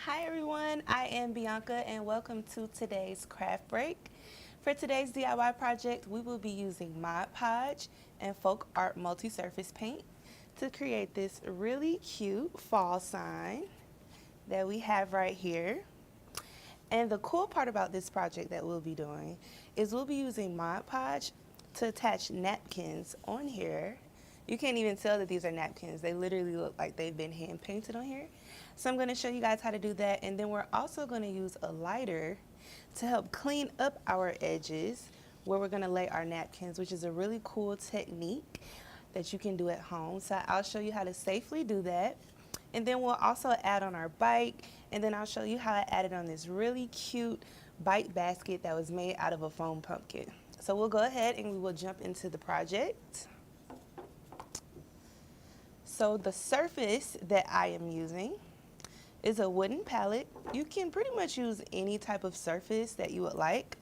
Hi everyone, I am Bianca and welcome to today's craft break. For today's DIY project, we will be using Mod Podge and Folk Art multi-surface paint to create this really cute fall sign that we have right here. And the cool part about this project that we'll be doing is we'll be using Mod Podge to attach napkins on here. You can't even tell that these are napkins. They literally look like they've been hand painted on here. So I'm going to show you guys how to do that, and then we're also going to use a lighter to help clean up our edges where we're going to lay our napkins, which is a really cool technique that you can do at home. So I'll show you how to safely do that. And then we'll also add on our bike, and then I'll show you how I added on this really cute bike basket that was made out of a foam pumpkin. So we'll go ahead and we will jump into the project. So the surface that I am using is a wooden palette. You can pretty much use any type of surface that you would like.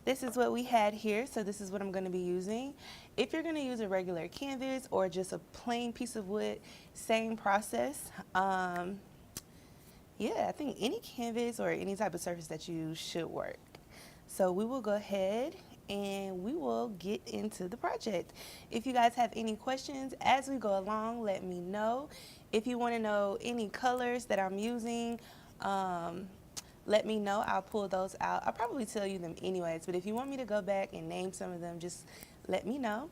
This is what we had here, so this is what I'm going to be using. If you're going to use a regular canvas or just a plain piece of wood, same process. Yeah, I think any canvas or any type of surface that you use should work. So we will go ahead and we will get into the project. If you guys have any questions as we go along, let me know. If you want to know any colors that I'm using, let me know. I'll pull those out. I'll probably tell you them anyways, but if you want me to go back and name some of them, just let me know.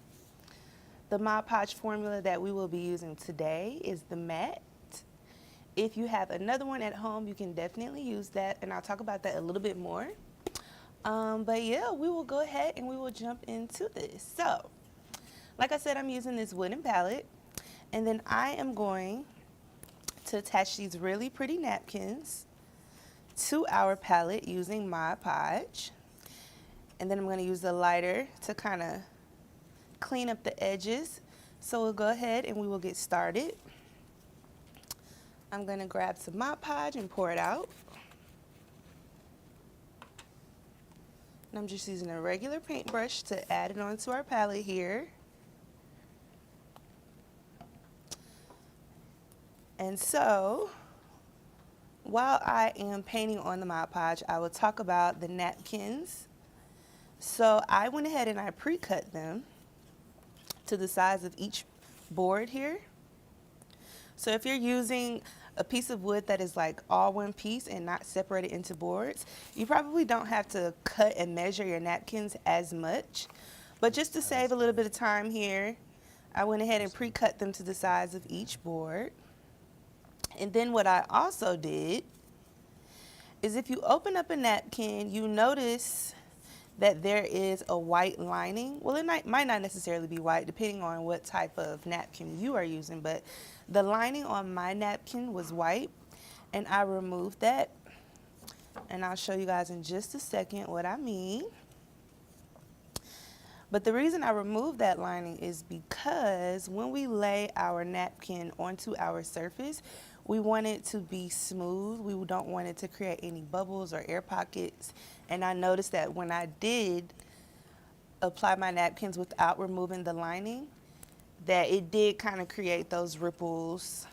The Mod Podge formula that we will be using today is the matte. If you have another one at home, you can definitely use that, and I'll talk about that a little bit more. But yeah, we will go ahead and we will jump into this. So, like I said, I'm using this wooden palette, and then I am going to attach these really pretty napkins to our palette using Mod Podge. And then I'm going to use the lighter to kind of clean up the edges. So we'll go ahead and we will get started. I'm going to grab some Mod Podge and pour it out. And I'm just using a regular paintbrush to add it onto our palette here. And so, while I am painting on the Mod Podge, I will talk about the napkins. So I went ahead and I pre-cut them to the size of each board here. So if you're using a piece of wood that is like all one piece and not separated into boards, you probably don't have to cut and measure your napkins as much. But just to save a little bit of time here, I went ahead and pre-cut them to the size of each board. And then what I also did is if you open up a napkin, you notice that there is a white lining. Well, it might not necessarily be white depending on what type of napkin you are using, but the lining on my napkin was white, and I removed that. And I'll show you guys in just a second what I mean. But the reason I removed that lining is because when we lay our napkin onto our surface, we want it to be smooth. We don't want it to create any bubbles or air pockets. And I noticed that when I did apply my napkins without removing the lining, that it did kind of create those ripples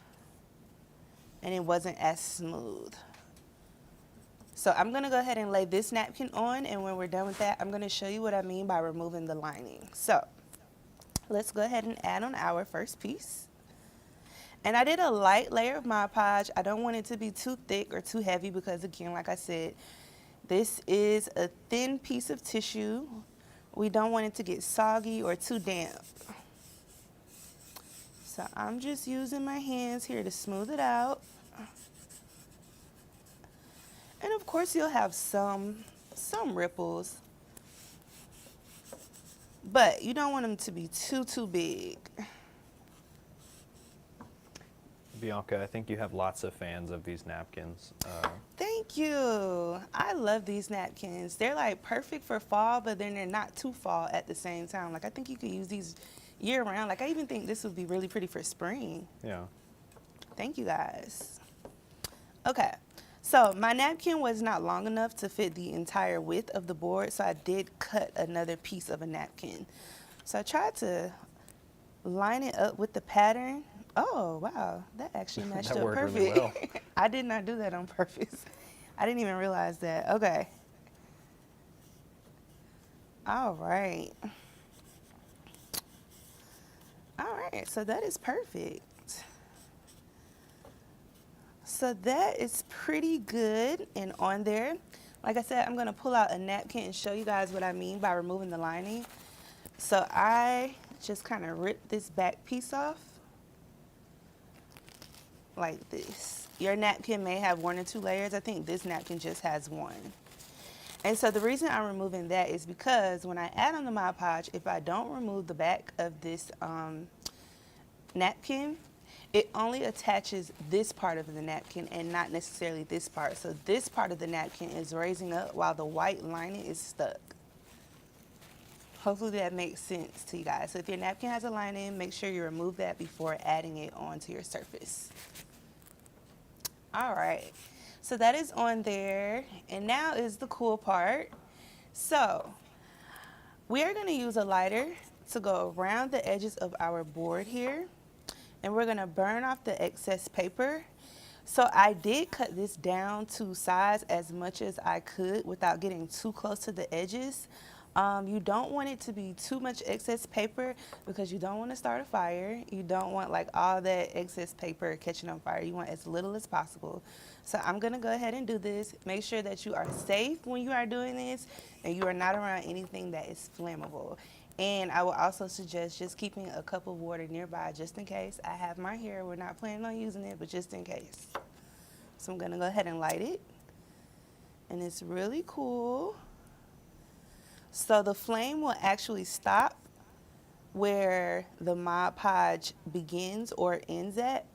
and it wasn't as smooth. So I'm going to go ahead and lay this napkin on, and when we're done with that, I'm going to show you what I mean by removing the lining. So let's go ahead and add on our first piece. And I did a light layer of Mod Podge. I don't want it to be too thick or too heavy because, again, like I said, this is a thin piece of tissue. We don't want it to get soggy or too damp. So I'm just using my hands here to smooth it out. And of course you'll have some ripples, but you don't want them to be too big. Bianca, I think you have lots of fans of these napkins. Thank you. I love these napkins. They're like perfect for fall, but then they're not too fall at the same time. Like I think you could use these year round. Like I even think this would be really pretty for spring. Yeah. Thank you guys. Okay. So my napkin was not long enough to fit the entire width of the board, so I did cut another piece of a napkin. So I tried to line it up with the pattern Oh, wow. That actually matched That up worked perfect. really well. I did not do that on purpose. I didn't even realize that. Okay. All right. All right. So that is perfect. So that is pretty good and on there. Like I said, I'm going to pull out a napkin and show you guys what I mean by removing the lining. So I just kind of rip this back piece off like this. Your napkin may have 1 or 2 layers. I think this napkin just has 1. And so the reason I'm removing that is because when I add on the Mod Podge, if I don't remove the back of this napkin, it only attaches this part of the napkin and not necessarily this part. So this part of the napkin is raising up while the white lining is stuck. Hopefully that makes sense to you guys. So if your napkin has a lining, make sure you remove that before adding it onto your surface. All right, so that is on there. And now is the cool part. So we are gonna use a lighter to go around the edges of our board here. And we're gonna burn off the excess paper. So I did cut this down to size as much as I could without getting too close to the edges. You don't want it to be too much excess paper because you don't want to start a fire. You don't want like all that excess paper catching on fire. You want as little as possible. So I'm gonna go ahead and do this. Make sure that you are safe when you are doing this and you are not around anything that is flammable. And I will also suggest just keeping a cup of water nearby just in case. I have my here. We're not planning on using it, but just in case. So I'm gonna go ahead and light it. And it's really cool. So the flame will actually stop where the Mod Podge begins or ends at.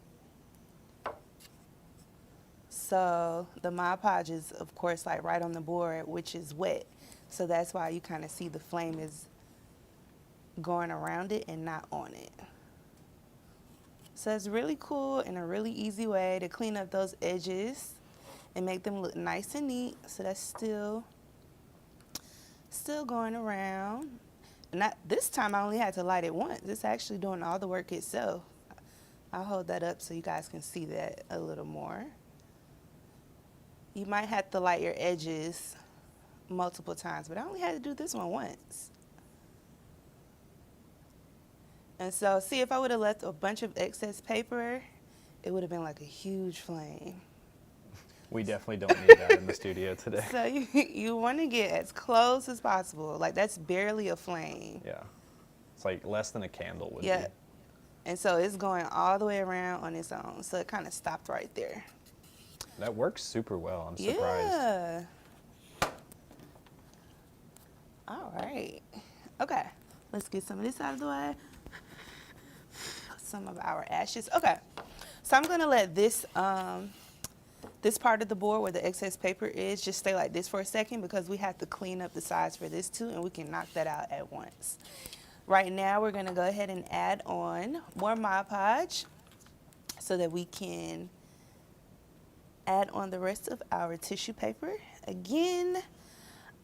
So the Mod Podge is, of course, like right on the board, which is wet. So that's why you kind of see the flame is going around it and not on it. So it's really cool and a really easy way to clean up those edges and make them look nice and neat. So that's still going around. And this time I only had to light it once. It's actually doing all the work itself. I'll hold that up so you guys can see that a little more. You might have to light your edges multiple times, but I only had to do this one once. And so, see, if I would have left a bunch of excess paper, it would have been like a huge flame. We definitely don't need that in the studio today. So you want to get as close as possible. Like that's barely a flame. Yeah. It's like less than a candle would Yeah. be. And so it's going all the way around on its own. So it kind of stopped right there. That works super well. I'm surprised. Yeah. All right. Okay. Let's get some of this out of the way. Some of our ashes. Okay. So I'm going to let this this part of the board where the excess paper is just stay like this for a second because we have to clean up the sides for this too, and we can knock that out at once. Right now we're going to go ahead and add on more Mod Podge so that we can add on the rest of our tissue paper. Again,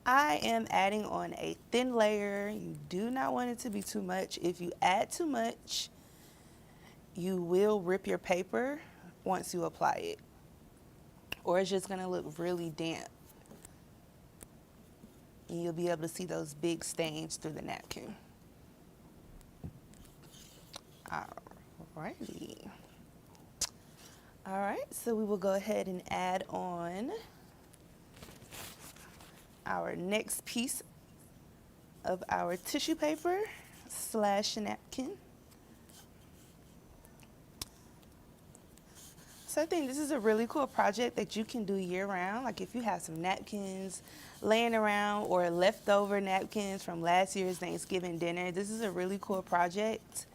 I am adding on a thin layer. You do not want it to be too much. If you add too much, you will rip your paper once you apply it, or it's just going to look really damp. And you'll be able to see those big stains through the napkin. Alrighty. All right, so we will go ahead and add on our next piece of our tissue paper / napkin. So I think this is a really cool project that you can do year round. Like if you have some napkins laying around or leftover napkins from last year's Thanksgiving dinner, this is a really cool project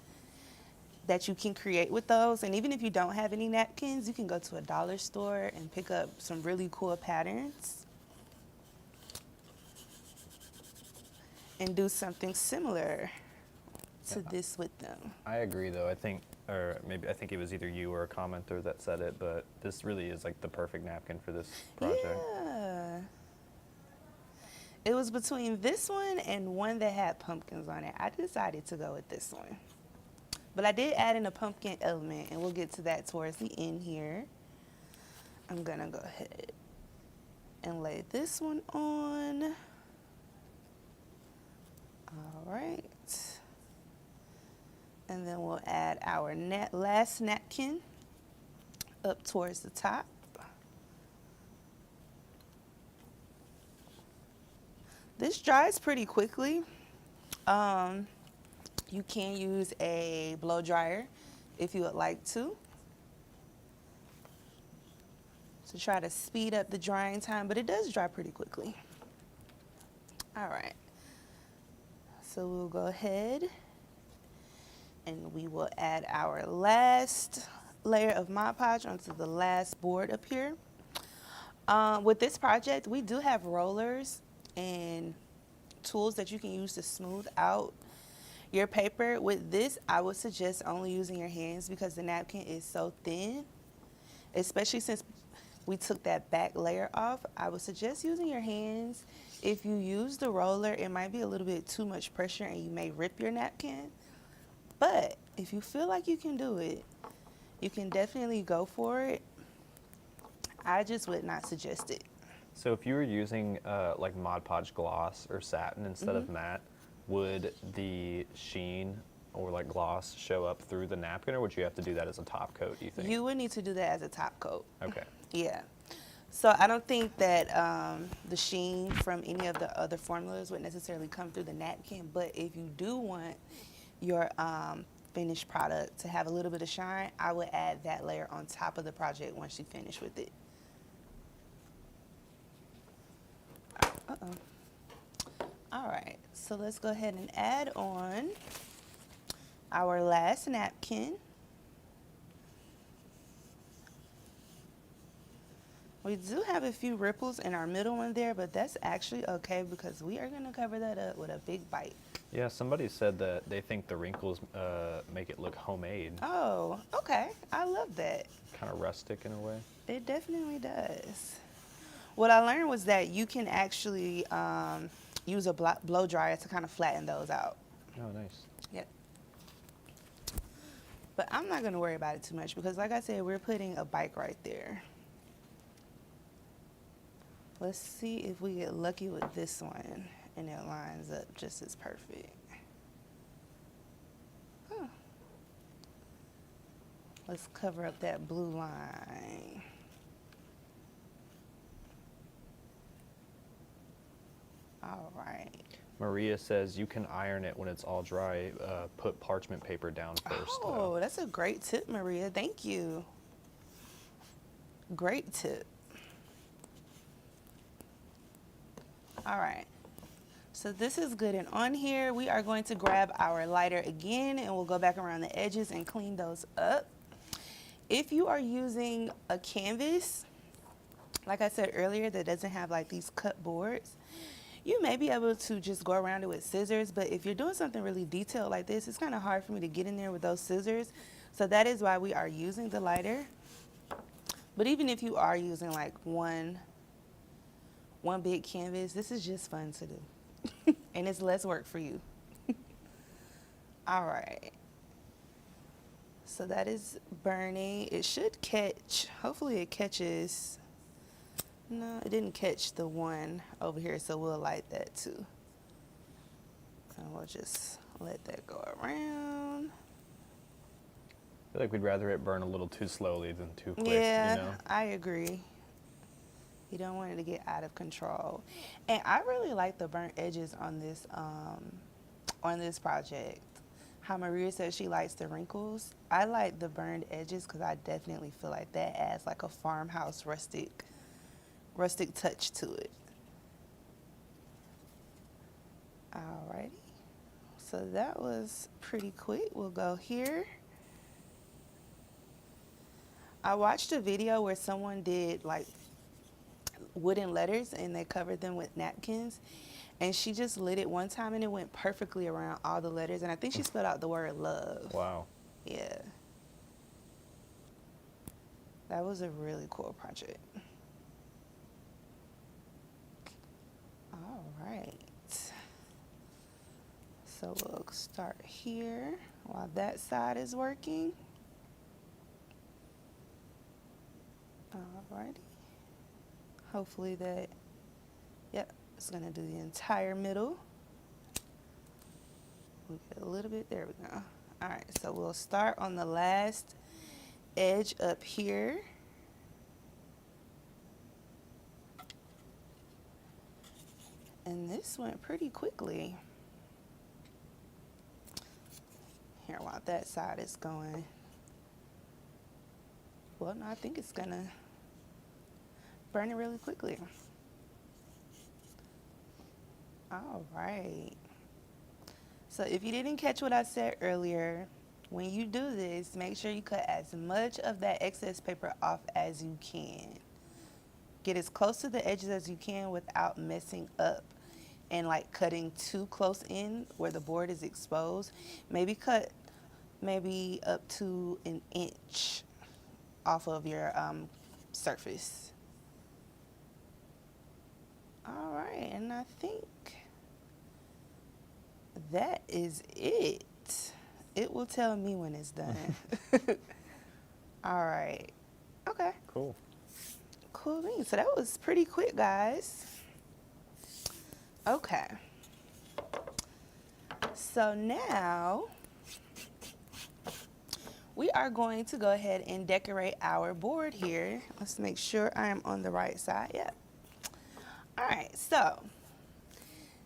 that you can create with those. And even if you don't have any napkins, you can go to a dollar store and pick up some really cool patterns and do something similar to this with them. I agree though. I think it was either you or a commenter that said it, but this really is like the perfect napkin for this project. Yeah. It was between this one and one that had pumpkins on it. I decided to go with this one. But I did add in a pumpkin element, and we'll get to that towards the end here. I'm gonna go ahead and lay this one on. All right. And then we'll add our last napkin up towards the top. This dries pretty quickly. You can use a blow dryer if you would like to try to speed up the drying time, but it does dry pretty quickly. All right. So we'll go ahead and we will add our last layer of Mod Podge onto the last board up here. With this project, we do have rollers and tools that you can use to smooth out your paper. With this, I would suggest only using your hands because the napkin is so thin, especially since we took that back layer off. I would suggest using your hands. If you use the roller, it might be a little bit too much pressure and you may rip your napkin. But if you feel like you can do it, you can definitely go for it. I just would not suggest it. So if you were using like Mod Podge gloss or satin instead of matte, would the sheen or like gloss show up through the napkin, or would you have to do that as a top coat, do you think? You would need to do that as a top coat. Okay. Yeah. So I don't think that the sheen from any of the other formulas would necessarily come through the napkin, but if you do want your finished product to have a little bit of shine, I would add that layer on top of the project once you finish with it. All right, so let's go ahead and add on our last napkin. We do have a few ripples in our middle one there, but that's actually okay because we are going to cover that up with a big bite. Yeah, somebody said that they think the wrinkles make it look homemade. Oh, okay. I love that. Kind of rustic in a way. It definitely does. What I learned was that you can actually use a blow dryer to kind of flatten those out. Oh, nice. Yep. But I'm not going to worry about it too much because, like I said, we're putting a bike right there. Let's see if we get lucky with this one and it lines up just as perfect. Huh. Let's cover up that blue line. All right. Maria says you can iron it when it's all dry. Put parchment paper down first. Oh, that's a great tip, Maria. Thank you. Great tip. All right. So this is good. And on here, we are going to grab our lighter again, and we'll go back around the edges and clean those up. If you are using a canvas, like I said earlier, that doesn't have like these cut boards, you may be able to just go around it with scissors, but if you're doing something really detailed like this, it's kind of hard for me to get in there with those scissors. So that is why we are using the lighter. But even if you are using like one big canvas, this is just fun to do. And it's less work for you. All right. So that is burning. It should catch. Hopefully it catches. No, it didn't catch the one over here, so we'll light that too. And we'll just let that go around. I feel like we'd rather it burn a little too slowly than too quick. Yeah, you know? I agree. You don't want it to get out of control. And I really like the burnt edges on this project. How Maria said she likes the wrinkles. I like the burned edges because I definitely feel like that adds like a farmhouse rustic touch to it. Alrighty. So that was pretty quick. We'll go here. I watched a video where someone did like wooden letters and they covered them with napkins, and she just lit it one time and it went perfectly around all the letters, and I think she spelled out the word love. Wow. Yeah. That was a really cool project. All right. So we'll start here while that side is working. Alrighty. Hopefully that, yep, it's gonna do the entire middle. We'll get a little bit, there we go. All right, so we'll start on the last edge up here. And this went pretty quickly. Here, while that side is going. Well, no, I think it's gonna burn it really quickly. All right. So if you didn't catch what I said earlier, when you do this, make sure you cut as much of that excess paper off as you can. Get as close to the edges as you can without messing up and like cutting too close in where the board is exposed. Maybe cut maybe up to an inch off of your surface. All right, and I think that is it. It will tell me when it's done. All right. Okay. Cool. Cool beans. So that was pretty quick, guys. Okay. So now we are going to go ahead and decorate our board here. Let's make sure I am on the right side. Yep. All right. So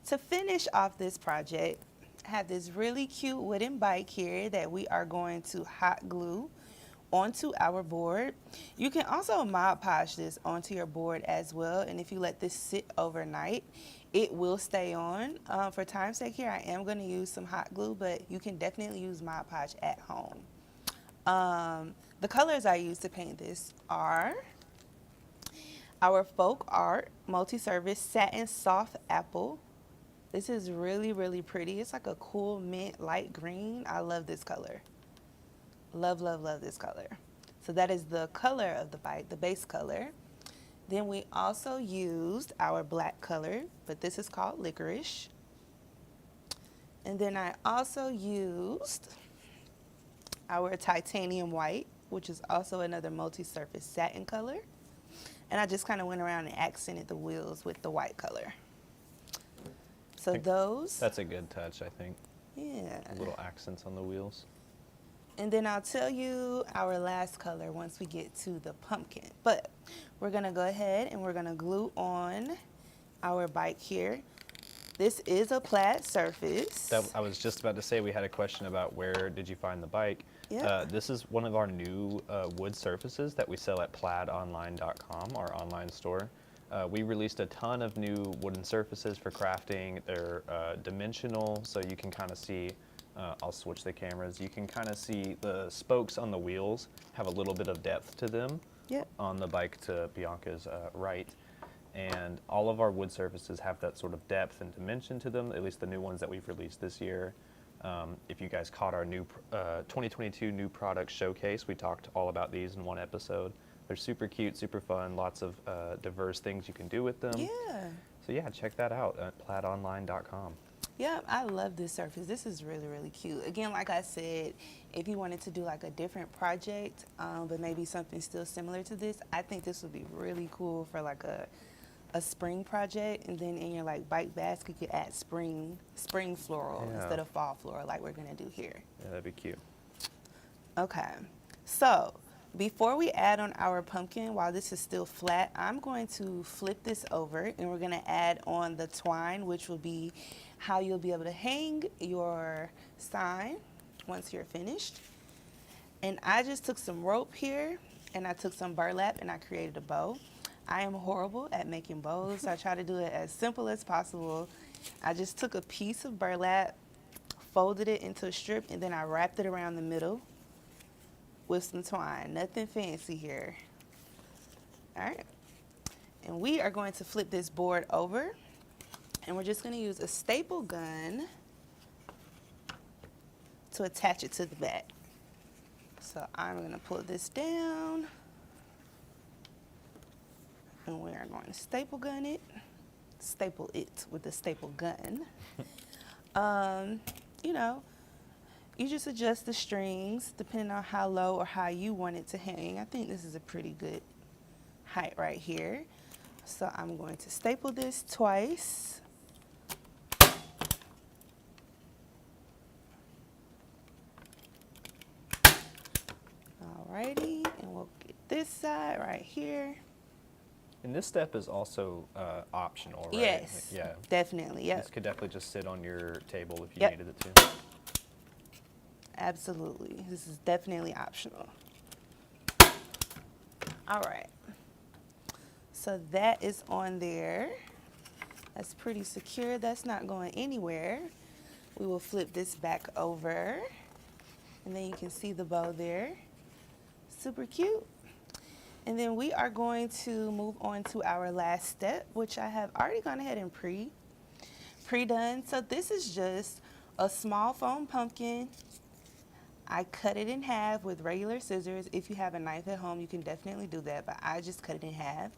to finish off this project, I have this really cute wooden bike here that we are going to hot glue onto our board. You can also Mod Podge this onto your board as well, and if you let this sit overnight, it will stay on. For time's sake here, I am going to use some hot glue, but you can definitely use Mod Podge at home. The colors I use to paint this are our Folk Art Multi-Service Satin Soft Apple. This is really, really pretty. It's like a cool mint light green. I love this color. Love, love, love this color. So that is the color of the bike, the base color. Then we also used our black color, but this is called Licorice. And then I also used our titanium white, which is also another multi-surface satin color. And I just kind of went around and accented the wheels with the white color. So those. That's a good touch, I think. Yeah. Little accents on the wheels. And then I'll tell you our last color once we get to the pumpkin. But we're gonna go ahead and we're gonna glue on our bike here. This is a plaid surface. I was just about to say, we had a question about where did you find the bike. Yeah. This is one of our new wood surfaces that we sell at plaidonline.com, our online store. We released a ton of new wooden surfaces for crafting. They're dimensional, so you can kind of see, I'll switch the cameras, you can kind of see the spokes on the wheels have a little bit of depth to them. Yep. On the bike to Bianca's right. And all of our wood surfaces have that sort of depth and dimension to them, at least the new ones that we've released this year. If you guys caught our new 2022 new product showcase, we talked all about these in one episode. They're super cute, super fun, lots of diverse things you can do with them. Yeah. So yeah, check that out at plaidonline.com. Yeah, I love this surface. This is really, really cute. Again, like I said, if you wanted to do like a different project, but maybe something still similar to this, I think this would be really cool for like a spring project. And then in your like bike basket, you could add spring floral instead of fall floral like we're gonna do here. Yeah, that'd be cute. Okay, so before we add on our pumpkin, while this is still flat, I'm going to flip this over and we're gonna add on the twine, which will be how you'll be able to hang your sign once you're finished. And I just took some rope here and I took some burlap and I created a bow. I am horrible at making bows, so I try to do it as simple as possible. I just took a piece of burlap, folded it into a strip, and then I wrapped it around the middle with some twine. Nothing fancy here. All right. And we are going to flip this board over, and we're just going to use a staple gun to attach it to the back. So I'm going to pull this down, and we are going to staple it with a staple gun. You know, you just adjust the strings depending on how low or how you want it to hang. I think this is a pretty good height right here. So I'm going to staple this twice. Alrighty, and we'll get this side right here. And this step is also optional, right? Yes, Yeah. definitely, yep. This could definitely just sit on your table if you Yep. needed it to. Absolutely, this is definitely optional. All right, so that is on there. That's pretty secure, that's not going anywhere. We will flip this back over, and then you can see the bow there. Super cute. And then we are going to move on to our last step, which I have already gone ahead and pre-done. So this is just a small foam pumpkin. I cut it in half with regular scissors. If you have a knife at home, you can definitely do that, but I just cut it in half.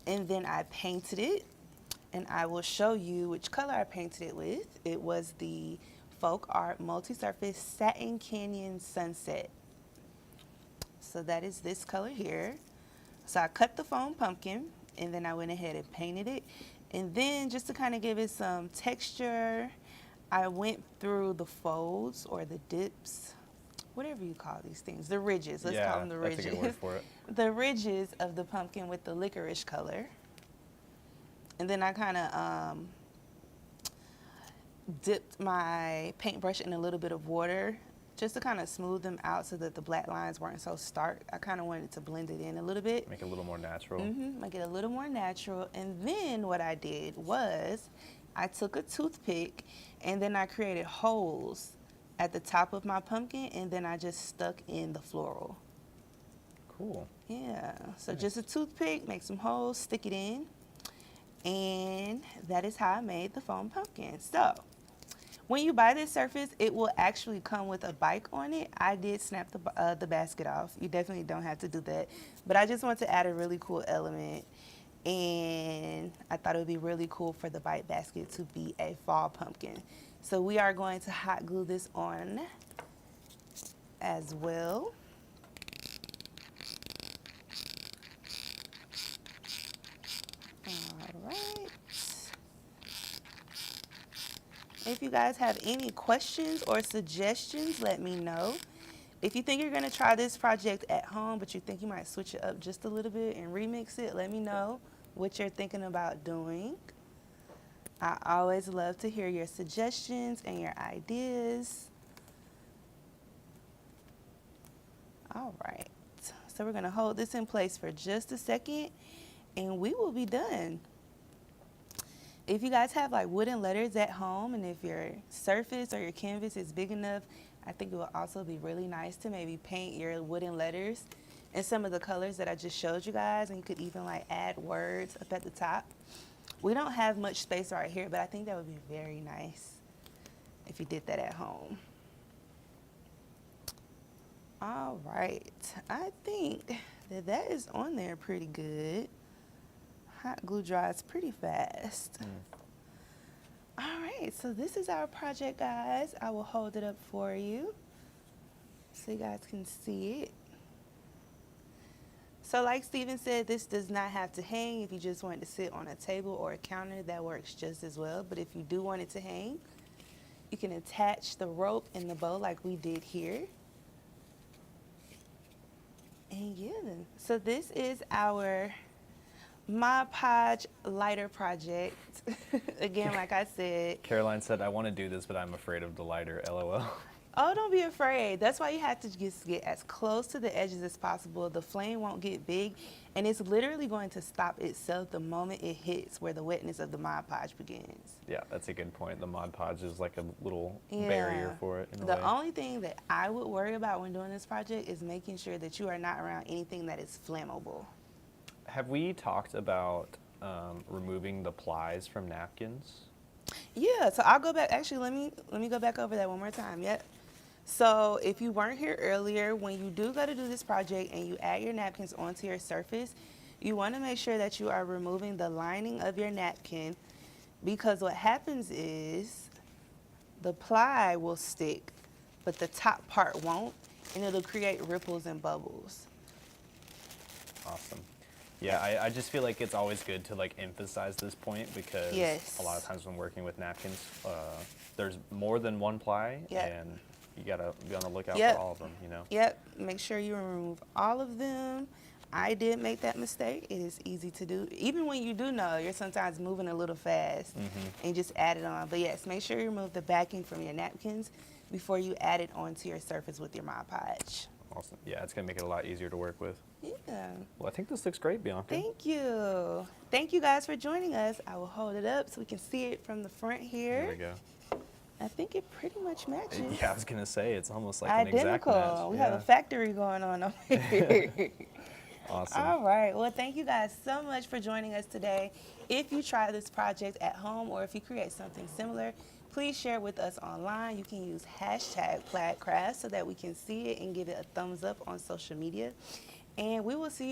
And then I painted it, and I will show you which color I painted it with. It was the Folk Art Multi-Surface Satin Canyon Sunset. So that is this color here. So I cut the foam pumpkin, and then I went ahead and painted it. And then just to kind of give it some texture, I went through the folds or the dips, whatever you call these things, the ridges. Let's call them the ridges. That's a good word for it. The ridges of the pumpkin with the licorice color. And then I kind of dipped my paintbrush in a little bit of water just to kind of smooth them out so that the black lines weren't so stark. I kind of wanted to blend it in a little bit. Make it a little more natural. Make it a little more natural. And then what I did was I took a toothpick and then I created holes at the top of my pumpkin, and then I just stuck in the floral. Cool. Yeah, so Nice. just a toothpick, make some holes, stick it in, and that is how I made the foam pumpkin. So when you buy this surface, it will actually come with a bike on it. I did snap the basket off. You definitely don't have to do that, but I just want to add a really cool element, and I thought it would be really cool for the bike basket to be a fall pumpkin. So we are going to hot glue this on as well. All right. If you guys have any questions or suggestions, let me know. If you think you're going to try this project at home, but you think you might switch it up just a little bit and remix it, let me know what you're thinking about doing. I always love to hear your suggestions and your ideas. All right, so we're gonna hold this in place for just a second and we will be done. If you guys have like wooden letters at home, and if your surface or your canvas is big enough, I think it will also be really nice to maybe paint your wooden letters in some of the colors that I just showed you guys, and you could even like add words up at the top. We don't have much space right here, but I think that would be very nice if you did that at home. All right, I think that is on there pretty good. Hot glue dries pretty fast. All right, so this is our project, guys. I will hold it up for you so you guys can see it. So like Steven said, this does not have to hang. If you just want it to sit on a table or a counter, that works just as well. But if you do want it to hang, you can attach the rope and the bow like we did here. And yeah, so this is our Mod Podge lighter project. Again, like I said. Caroline said, I want to do this, but I'm afraid of the lighter, LOL. Oh, don't be afraid. That's why you have to just get as close to the edges as possible. The flame won't get big, and it's literally going to stop itself the moment it hits where the wetness of the Mod Podge begins. Yeah, that's a good point. The Mod Podge is like a little barrier for it in a way. The only thing that I would worry about when doing this project is making sure that you are not around anything that is flammable. Have we talked about removing the plies from napkins? Yeah, so I'll go back. Actually, let me go back over that one more time. Yep. So if you weren't here earlier, when you do go to do this project and you add your napkins onto your surface, you want to make sure that you are removing the lining of your napkin, because what happens is the ply will stick, but the top part won't, and it'll create ripples and bubbles. Awesome. Yeah, I just feel like it's always good to like emphasize this point because Yes. a lot of times when working with napkins, there's more than one ply, Yep. and you gotta be on the lookout Yep. for all of them. You know. Yep, make sure you remove all of them. I did make that mistake. It is easy to do. Even when you do know, you're sometimes moving a little fast and just add it on. But yes, make sure you remove the backing from your napkins before you add it onto your surface with your Mod Podge. Awesome. Yeah, it's gonna make it a lot easier to work with. Yeah. Well, I think this looks great, Bianca. Thank you. Thank you guys for joining us. I will hold it up so we can see it from the front here. There we go. I think it pretty much matches. Yeah, I was gonna say it's almost like an exact Identical. match. We Yeah. have a factory going on over here. Awesome. All right. Well, thank you guys so much for joining us today. If you try this project at home or if you create something similar, please share with us online. You can use #PlaidCrafts so that we can see it and give it a thumbs up on social media. And we will see you